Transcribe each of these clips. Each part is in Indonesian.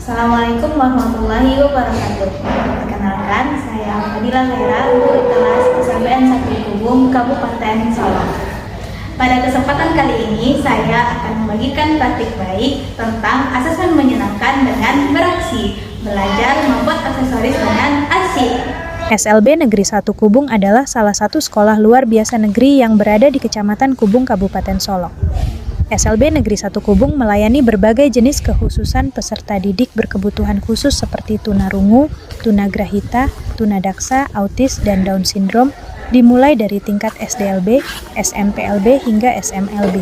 Assalamualaikum warahmatullahi wabarakatuh. Perkenalkan, saya Fadila Hera, guru kelas SMPN 1 Kubung, Kabupaten Solok. Pada kesempatan kali ini, saya akan membagikan praktik baik tentang asesmen menyenangkan dengan beraksi, belajar membuat aksesoris dengan asik. SLB Negeri 1 Kubung adalah salah satu sekolah luar biasa negeri yang berada di Kecamatan Kubung, Kabupaten Solok. SLB Negeri 1 Kubung melayani berbagai jenis kekhususan peserta didik berkebutuhan khusus seperti tunarungu, tunagrahita, tunadaksa, autis, dan Down syndrome, dimulai dari tingkat SDLB, SMPLB, hingga SMLB.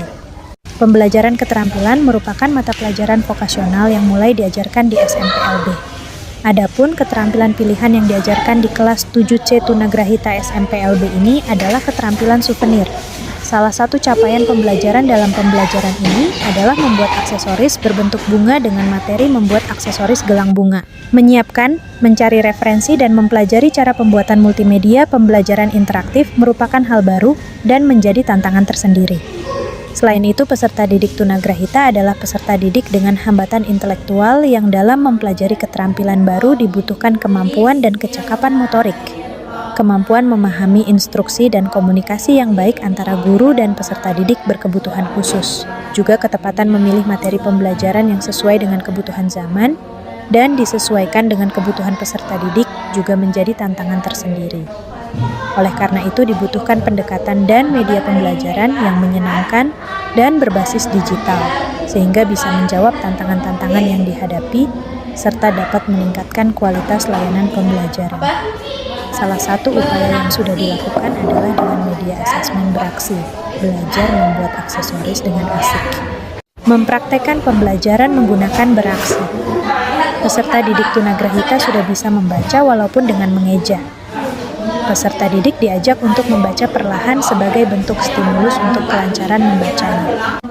Pembelajaran keterampilan merupakan mata pelajaran vokasional yang mulai diajarkan di SMPLB. Adapun keterampilan pilihan yang diajarkan di kelas 7C Tunagrahita SMPLB ini adalah keterampilan souvenir. Salah satu capaian pembelajaran dalam pembelajaran ini adalah membuat aksesoris berbentuk bunga dengan materi membuat aksesoris gelang bunga. Menyiapkan, mencari referensi, dan mempelajari cara pembuatan multimedia pembelajaran interaktif merupakan hal baru dan menjadi tantangan tersendiri. Selain itu, peserta didik tunagrahita adalah peserta didik dengan hambatan intelektual yang dalam mempelajari keterampilan baru dibutuhkan kemampuan dan kecakapan motorik, kemampuan memahami instruksi dan komunikasi yang baik antara guru dan peserta didik berkebutuhan khusus, juga ketepatan memilih materi pembelajaran yang sesuai dengan kebutuhan zaman dan disesuaikan dengan kebutuhan peserta didik juga menjadi tantangan tersendiri. Oleh karena itu dibutuhkan pendekatan dan media pembelajaran yang menyenangkan dan berbasis digital, sehingga bisa menjawab tantangan-tantangan yang dihadapi, serta dapat meningkatkan kualitas layanan pembelajaran. Salah satu upaya yang sudah dilakukan adalah dengan media asesmen beraksi, belajar membuat aksesoris dengan asik. Mempraktekkan pembelajaran menggunakan beraksi. Peserta didik tunagrahita sudah bisa membaca walaupun dengan mengeja. Peserta didik diajak untuk membaca perlahan sebagai bentuk stimulus untuk kelancaran membacanya.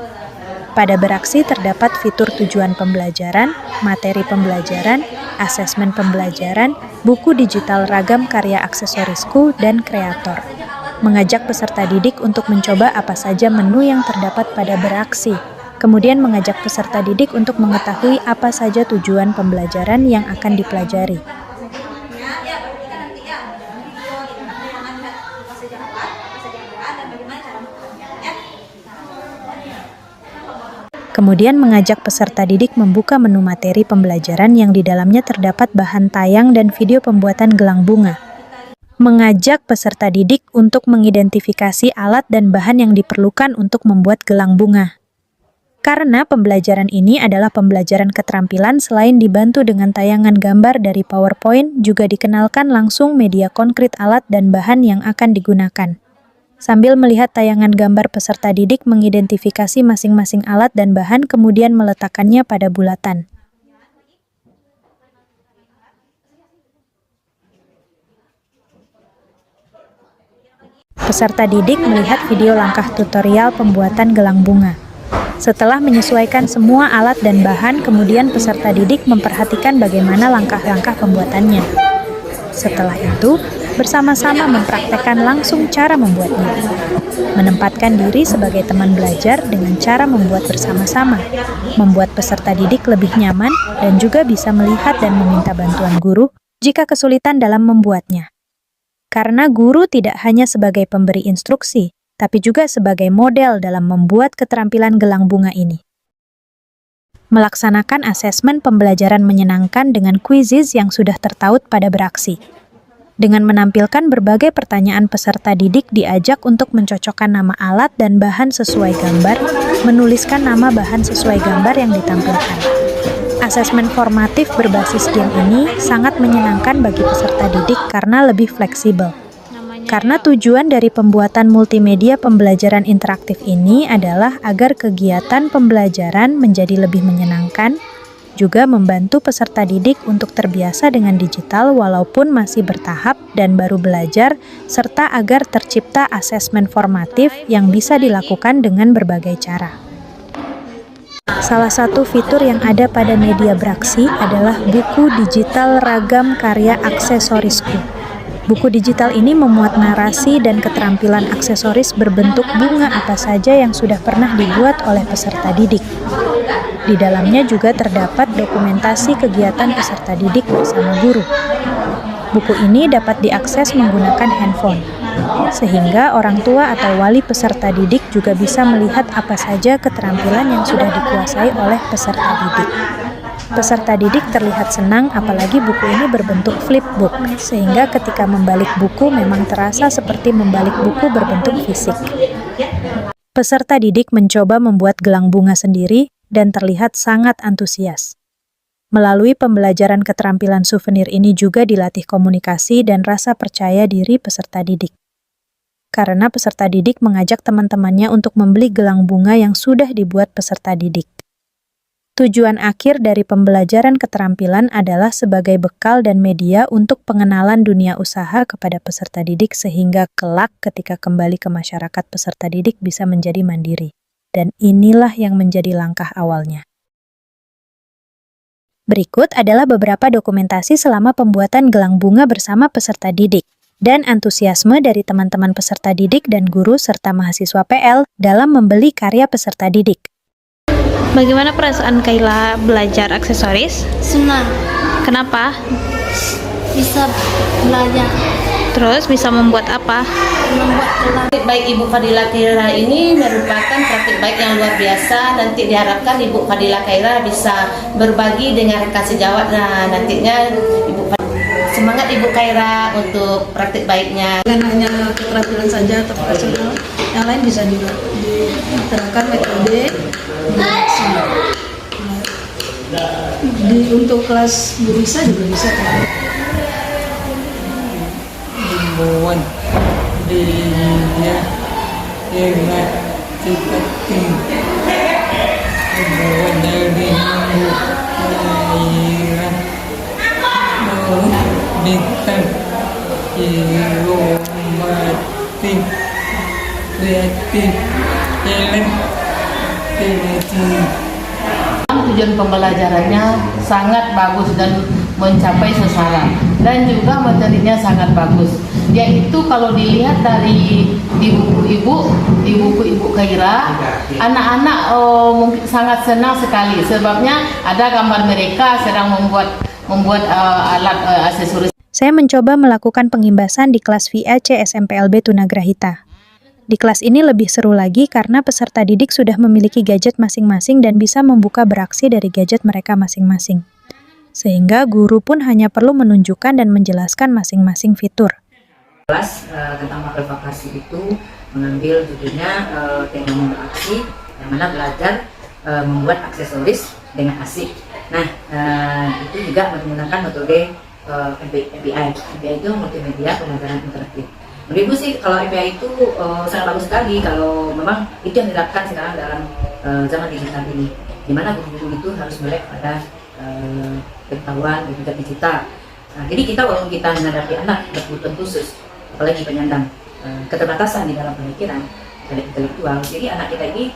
Pada beraksi terdapat fitur tujuan pembelajaran, materi pembelajaran, asesmen pembelajaran, buku digital ragam karya aksesorisku, dan kreator. Mengajak peserta didik untuk mencoba apa saja menu yang terdapat pada beraksi. Kemudian mengajak peserta didik untuk mengetahui apa saja tujuan pembelajaran yang akan dipelajari. Kemudian mengajak peserta didik membuka menu materi pembelajaran yang di dalamnya terdapat bahan tayang dan video pembuatan gelang bunga. Mengajak peserta didik untuk mengidentifikasi alat dan bahan yang diperlukan untuk membuat gelang bunga. Karena pembelajaran ini adalah pembelajaran keterampilan, selain dibantu dengan tayangan gambar dari PowerPoint, juga dikenalkan langsung media konkret alat dan bahan yang akan digunakan. Sambil melihat tayangan gambar, peserta didik mengidentifikasi masing-masing alat dan bahan, kemudian meletakkannya pada bulatan. Peserta didik melihat video langkah tutorial pembuatan gelang bunga. Setelah menyesuaikan semua alat dan bahan, kemudian peserta didik memperhatikan bagaimana langkah-langkah pembuatannya. Setelah itu, bersama-sama mempraktekkan langsung cara membuatnya. Menempatkan diri sebagai teman belajar dengan cara membuat bersama-sama, membuat peserta didik lebih nyaman dan juga bisa melihat dan meminta bantuan guru jika kesulitan dalam membuatnya. Karena guru tidak hanya sebagai pemberi instruksi, tapi juga sebagai model dalam membuat keterampilan gelang bunga ini. Melaksanakan asesmen pembelajaran menyenangkan dengan quizzes yang sudah tertaut pada beraksi. Dengan menampilkan berbagai pertanyaan, peserta didik diajak untuk mencocokkan nama alat dan bahan sesuai gambar, menuliskan nama bahan sesuai gambar yang ditampilkan. Asesmen formatif berbasis game ini sangat menyenangkan bagi peserta didik karena lebih fleksibel. Karena tujuan dari pembuatan multimedia pembelajaran interaktif ini adalah agar kegiatan pembelajaran menjadi lebih menyenangkan, juga membantu peserta didik untuk terbiasa dengan digital walaupun masih bertahap dan baru belajar, serta agar tercipta asesmen formatif yang bisa dilakukan dengan berbagai cara. Salah satu fitur yang ada pada media beraksi adalah buku digital ragam karya aksesorisku. Buku digital ini memuat narasi dan keterampilan aksesoris berbentuk bunga apa saja yang sudah pernah dibuat oleh peserta didik. Di dalamnya juga terdapat dokumentasi kegiatan peserta didik bersama guru. Buku ini dapat diakses menggunakan handphone, sehingga orang tua atau wali peserta didik juga bisa melihat apa saja keterampilan yang sudah dikuasai oleh peserta didik. Peserta didik terlihat senang, apalagi buku ini berbentuk flipbook, sehingga ketika membalik buku memang terasa seperti membalik buku berbentuk fisik. Peserta didik mencoba membuat gelang bunga sendiri dan terlihat sangat antusias. Melalui pembelajaran keterampilan souvenir ini juga dilatih komunikasi dan rasa percaya diri peserta didik. Karena peserta didik mengajak teman-temannya untuk membeli gelang bunga yang sudah dibuat peserta didik. Tujuan akhir dari pembelajaran keterampilan adalah sebagai bekal dan media untuk pengenalan dunia usaha kepada peserta didik sehingga kelak ketika kembali ke masyarakat peserta didik bisa menjadi mandiri. Dan inilah yang menjadi langkah awalnya. Berikut adalah beberapa dokumentasi selama pembuatan gelang bunga bersama peserta didik dan antusiasme dari teman-teman peserta didik dan guru serta mahasiswa PL dalam membeli karya peserta didik. Bagaimana perasaan Kayla belajar aksesoris? Senang, Kenapa? bisa belajar Terus bisa membuat apa? membuat gelang. Praktik baik Ibu Fadila Khaira ini merupakan praktik baik yang luar biasa. Nanti diharapkan Ibu Fadila Khaira bisa berbagi dengan rekan sejawat. Nah, nantinya semangat Ibu Khaira untuk praktik baiknya. Bukan hanya keterampilan saja atau profesional, yang lain bisa juga diterapkan metode untuk kelas Burisa juga bisa kan? Himbauan dirinya dengan seperti himbauan dari Ibu Khaira memberikan inovasi kreatif dalam kreatif. Tujuan pembelajarannya sangat bagus dan mencapai sasaran, dan juga materinya sangat bagus. Yaitu kalau dilihat dari di buku Ibu Khaira, anak-anak mungkin sangat senang sekali sebabnya ada gambar mereka sedang membuat alat aksesoris. Saya mencoba melakukan pengimbasan di kelas VAC SMPLB Tunagrahita. Di kelas ini lebih seru lagi karena peserta didik sudah memiliki gadget masing-masing dan bisa membuka beraksi dari gadget mereka masing-masing. Sehingga guru pun hanya perlu menunjukkan dan menjelaskan masing-masing fitur. Kelas tentang mapel vokasi itu mengambil judulnya teknologi beraksi, yang mana belajar membuat aksesoris dengan asik. Nah, itu juga menggunakan metode MBI. MBI itu multimedia pembelajaran interaktif. Menurut Ibu sih kalau MBI itu sangat bagus sekali kalau memang itu yang diterapkan sekarang dalam zaman digital ini, di mana guru-guru itu harus melek pada pengetahuan dan juga digital. Nah, jadi kita walaupun kita menghadapi anak berkebutuhan khusus, apalagi penyandang keterbatasan di dalam pemikiran intelektual, jadi anak kita ini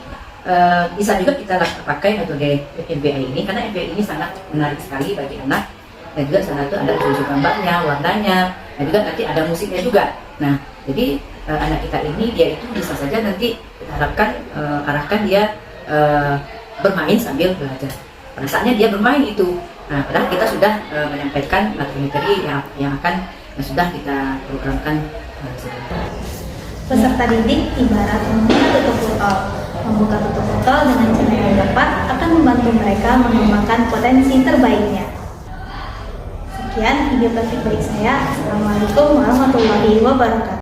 bisa juga kita pakai metode MBI ini, karena MBI ini sangat menarik sekali bagi anak, dan juga sana itu ada unsur gambarnya, warnanya, dan juga nanti ada musiknya juga. Nah, jadi anak kita ini dia itu bisa saja nanti kita harapkan arahkan dia bermain sambil belajar. Pada saatnya dia bermain itu. Nah, padahal kita sudah menyampaikan materi-materi yang sudah kita programkan sebelumnya. Peserta didik ibarat membuka tutup botol. Membuka tutup botol dengan cara yang tepat akan membantu mereka mengembangkan potensi terbaiknya. Sekian video praktik baik saya. Assalamualaikum warahmatullahi wabarakatuh.